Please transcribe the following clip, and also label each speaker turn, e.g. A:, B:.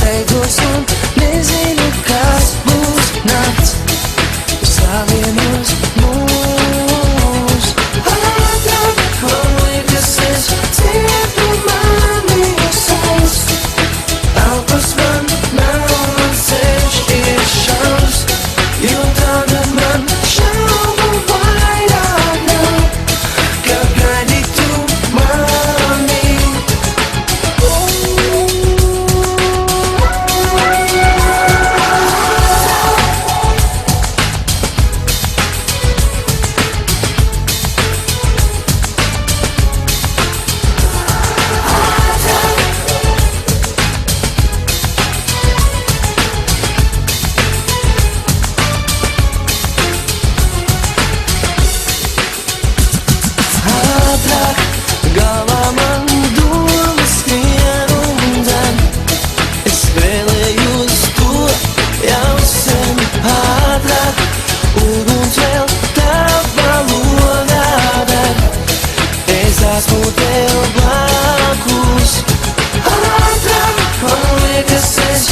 A: beidzos un nezinu, kas būs nakts. Savienos mūs ātrāk, man liekas, es dzirdu mani saist. Elpas man nav, man ceļš ir šaurs, jo tagad man šaubu vairāk nav, ka gaidi tu mani. Ātrāk, galvā man domas skrien un dzen. Es vēlējos to jau sen. Ātrāk, uguns vēl tavā logā deg. Es esmu tev blakus. Ātrāk, man liekas, es